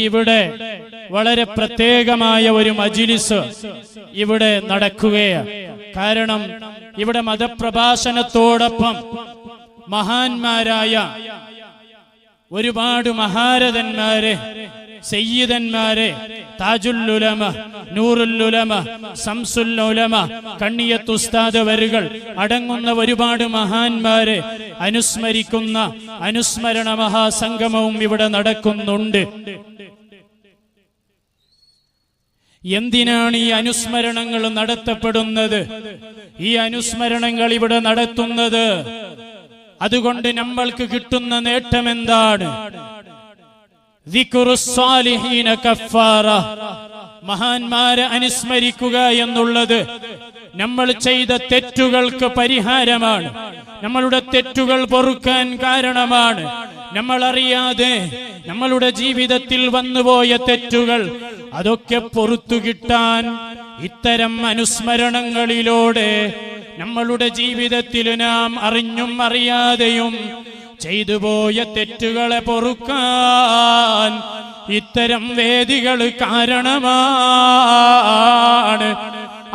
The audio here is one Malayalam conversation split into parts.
ഇവിടെ വളരെ പ്രത്യേകമായ ഒരു മജ്‌ലിസ് ഇവിടെ നടക്കുകയാണ്. കാരണം ഇവിടെ മതപ്രഭാഷണത്തോടൊപ്പം മഹാന്മാരായ ഒരുപാട് മഹാരഥന്മാരെ, സയ്യിദന്മാരെ, താജുൽ ഉലമ, നൂറുൽ ഉലമ, സംസുൽ ഉലമ, കണ്ണിയത്ത് ഉസ്താദ് വരുകൾ അടങ്ങുന്ന ഒരുപാട് മഹാന്മാരെ അനുസ്മരിക്കുന്ന അനുസ്മരണ മഹാസംഗമവും ഇവിടെ നടക്കുന്നുണ്ട്. എന്തിനാണ് ഈ അനുസ്മരണങ്ങൾ നടത്തപ്പെടുന്നത്? ഈ അനുസ്മരണങ്ങൾ ഇവിടെ നടത്തുന്നത് അതുകൊണ്ട് നമ്മൾക്ക് കിട്ടുന്ന നേട്ടം എന്താണ്? ദിക്റുസ്സാലിഹീന കഫാറ, മഹാന്മാരെ അനുസ്മരിക്കുക എന്നുള്ളത് നമ്മൾ ചെയ്ത തെറ്റുകൾക്ക് പരിഹാരമാണ്, നമ്മളുടെ തെറ്റുകൾ പൊറുക്കാൻ കാരണമാണ്. നമ്മൾ അറിയാതെ നമ്മളുടെ ജീവിതത്തിൽ വന്നുപോയ തെറ്റുകൾ അതൊക്കെ പൊറുത്തു കിട്ടാൻ ഇത്തരം അനുസ്മരണങ്ങളിലൂടെ നമ്മളുടെ ജീവിതത്തിൽ നാം അറിഞ്ഞും അറിയാതെയും ചെയ്തുപോയ തെറ്റുകളെ പൊറുക്കാൻ ഇത്തരം വേദികൾ കാരണമാണ്.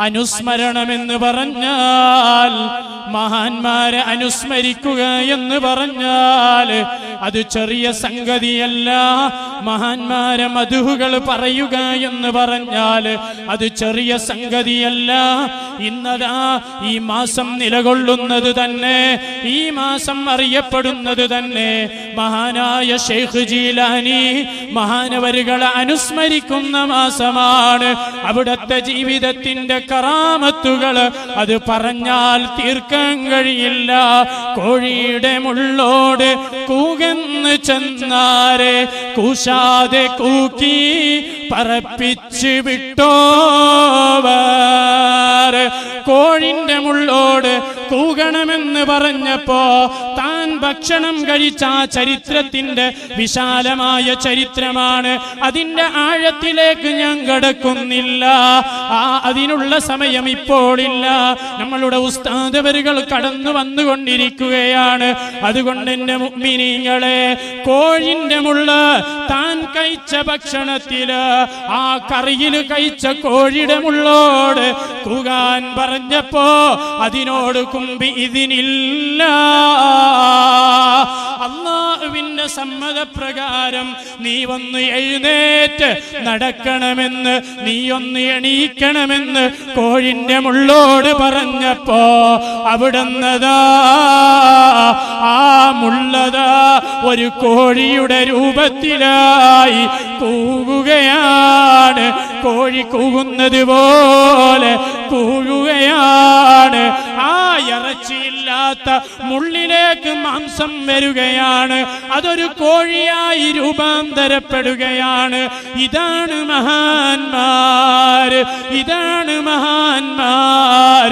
അനുസ്മരണമെന്ന് പറഞ്ഞാൽ, മഹാന്മാരെ അനുസ്മരിക്കുക എന്ന് പറഞ്ഞാൽ അത് ചെറിയ സംഗതിയല്ല. മഹാന്മാരെ മദ്ഹുകൾ പറയുക എന്ന് പറഞ്ഞാൽ അത് ചെറിയ സംഗതിയല്ല. ഇന്നതാ ഈ മാസം നിലകൊള്ളുന്നത് തന്നെ, ഈ മാസം അറിയപ്പെടുന്നത് തന്നെ മഹാനായ ശൈഖ് ജീലാനി മഹാനവരുകളെ അനുസ്മരിക്കുന്ന മാസമാണ്. അവിടുത്തെ ജീവിതത്തിന്റെ കറാമത്തുകൾ അത് പറഞ്ഞാൽ തീർക്കാൻ കഴിയില്ല. കോഴിയുടെ മുള്ളോട് കൂകെന്ന് ചെന്നാരെ കൂശാതെ കൂക്കി പറപ്പിച്ച് വിട്ടോവർ. കോഴിന്റെ മുള്ളോട് കൂകണമെന്ന് പറഞ്ഞപ്പോ താൻ ഭക്ഷണം കഴിച്ച ആ ചരിത്രത്തിന്റെ വിശാലമായ ചരിത്രമാണ്. അതിന്റെ ആഴത്തിലേക്ക് ഞാൻ കടക്കുന്നില്ല, അതിനുള്ള സമയം ഇപ്പോഴില്ല. നമ്മളുടെ ഉസ്താദവരുകൾ കടന്നു വന്നുകൊണ്ടിരിക്കുകയാണ്. അതുകൊണ്ട് എന്റെ മുഅ്മിനീങ്ങളെ, കോഴിന്റെ മുള്ള താൻ കഴിച്ച ഭക്ഷണത്തില് ആ കറിയിൽ കഴിച്ച കോഴിയുടെ മുള്ളോട് കൂകാൻ പറഞ്ഞപ്പോ അതിനോട് കുമ്പി ഇതിനില്ല. അല്ലാഹുവിന്റെ സമ്മതപ്രകാരം നീ ഒന്ന് എഴുന്നേറ്റ് നടക്കണമെന്ന്, നീ ഒന്ന് എണീക്കണമെന്ന് കോഴിന്റെ മുള്ളോട് പറഞ്ഞപ്പോ അവിടുന്നതാ ആ മുള്ളതാ ഒരു കോഴിയുടെ രൂപത്തിലായി കൂകുകയാണ്. കോഴി കൂകുന്നത് പോലെ കൂകുകയാണ്. ആ ഇറച്ചിയില്ലാത്ത മുള്ളിലേക്ക് മാംസം വരികയാണ്. അതൊരു കോഴിയായി രൂപാന്തരപ്പെടുകയാണ്. ഇതാണ് മഹാന്മാർ, ഇതാണ് മഹാന്മാർ.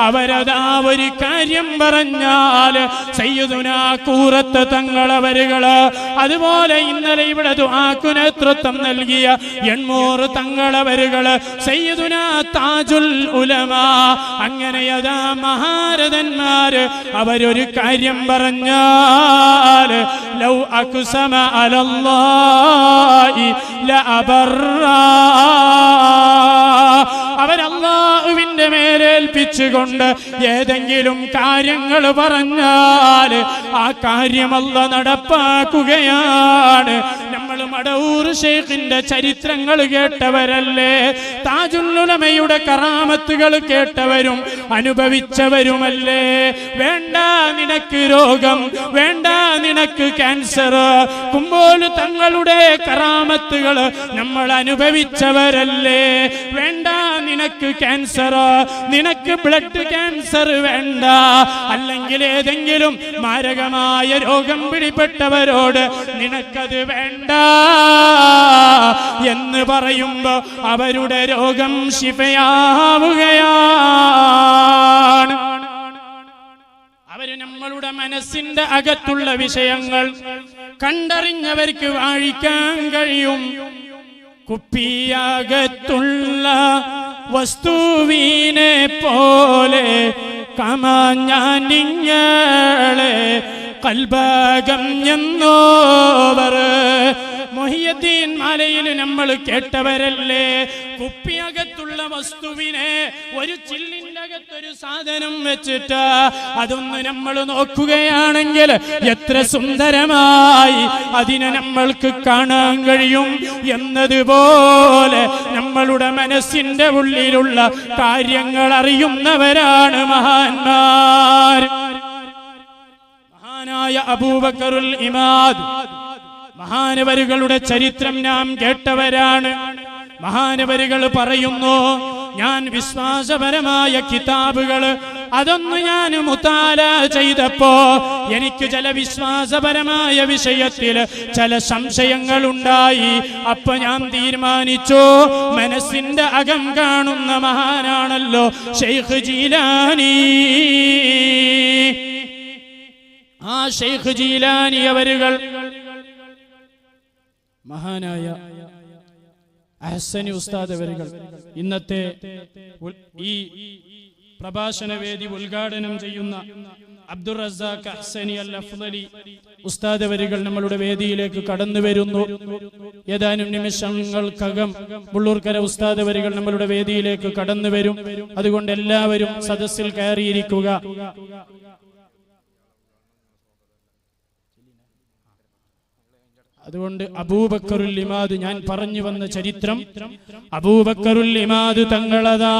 അവരതാ ഒരു കാര്യം പറഞ്ഞാൽ സയ്യിദുനാ കൂറത്ത് തങ്ങളവരുകള്, അതുപോലെ ഇന്നലെ ഇവിടെ ദുആക്ക് നേതൃത്വം നൽകിയ എൺമൂറ് തങ്ങളവരുകള്, സയ്യിദുനാ താജുൽ ഉലമ, അങ്ങനെയതാ മഹാരഥന്മാര് അവരൊരു കാര്യം പറഞ്ഞാൽ ലൗ അഖ്സമ അലല്ലാഹി ലഅബറ, അവരല്ലാഹുവിന്റെ മേലേൽപ്പിച്ചുകൊണ്ട് ഏതെങ്കിലും കാര്യങ്ങൾ പറഞ്ഞാൽ ആ കാര്യം അല്ലാഹ് നടപ്പാക്കുകയാണ്. നമ്മൾ മടവൂർ ശൈഖിന്റെ ചരിത്രങ്ങൾ കേട്ടവരല്ലേ, താജുൽ ഉലമയുടെ കറാമത്തുകൾ കേട്ടവരും അനുഭവിച്ചവരുമല്ലേ. വേണ്ട നിനക്ക് രോഗം, വേണ്ട നിനക്ക് ക്യാൻസർ, കുമ്പോൽ തങ്ങളുടെ കറാമത്തുകൾ നമ്മൾ അനുഭവിച്ചവരല്ലേ. വേണ്ട നിനക്ക് ക്യാൻസർ, നിനക്ക് ബ്ലഡ് ക്യാൻസർ വേണ്ട, അല്ലെങ്കിൽ ഏതെങ്കിലും മാരകമായ രോഗം പിടിപെട്ടവരോട് നിനക്കത് വേണ്ട എന്ന് പറയുമ്പോ അവരുടെ രോഗം ശിഫയാവുകയാണ്. അവര് നമ്മളുടെ മനസ്സിന്റെ അകത്തുള്ള വിഷയങ്ങൾ കണ്ടറിഞ്ഞവർക്ക് വാഴിക്കാൻ കഴിയും. കുപ്പിയകത്തുള്ള വസ്തുവിനെ പോലെ കമാഞ്ഞാൻ നിങ്ങളെ കൽബകം എന്നോവർ മുഹിയുദ്ദീൻ മാലയിൽ നമ്മൾ കേട്ടവരല്ലേ? കുപ്പിയകത്തുള്ള വസ്തുവിനെ ഒരു ചില്ലിന്റെ അകത്തൊരു സാധനം വെച്ചിട്ട് അതൊന്ന് നമ്മൾ നോക്കുകയാണെങ്കിൽ എത്ര സുന്ദരമായി അതിനെ നമ്മൾക്ക് കാണാൻ കഴിയും എന്നതുപോലെ നമ്മളുടെ മനസ്സിന്റെ ഉള്ളിലുള്ള കാര്യങ്ങൾ അറിയുന്നവരാണ് മഹാന്മാർ. മഹാനായ അബൂബക്കറുൽ ഇമാദ് മഹാനവരുകളുടെ ചരിത്രം നാം കേട്ടവരാണ്. മഹാനവരുകൾ പറയുന്നു, ഞാൻ വിശ്വാസപരമായ കിതാബുകൾ അതൊന്ന് ഞാൻ മുതാല ചെയ്തപ്പോ എനിക്ക് ചില വിശ്വാസപരമായ വിഷയത്തിൽ ചില സംശയങ്ങൾ ഉണ്ടായി. അപ്പൊ ഞാൻ തീരുമാനിച്ചു, മനസ്സിന്റെ അകം കാണുന്ന മഹാനാണല്ലോ ശൈഖ് ജീലാനി. ആ ശൈഖ് ജീലാനി അവരുകൾ മഹാനായ അഹ്സനി ഉസ്താദ് അവരുകൾ ഇന്നത്തെ ഈ പ്രഭാഷണ വേദി ഉദ്ഘാടനം ചെയ്യുന്ന അബ്ദുർ റസാഖ് അഹ്സനി അൽ അഫ്ളലി ഉസ്താദ് അവരുകൾ നമ്മളുടെ വേദിയിലേക്ക് കടന്നു വരുന്നു. ഏതാനും നിമിഷങ്ങൾക്കകം മുള്ളൂർക്കര ഉസ്താദ് അവരുകൾ നമ്മളുടെ വേദിയിലേക്ക് കടന്നു വരും. അതുകൊണ്ട് എല്ലാവരും സദസ്സിൽ കയറിയിരിക്കുക. അതുകൊണ്ട് അബൂബക്കറുൽ ഇമാദ്, ഞാൻ പറഞ്ഞു വന്ന ചരിത്രം, അബൂബക്കറുൽ ഇമാദ് തങ്ങളതാ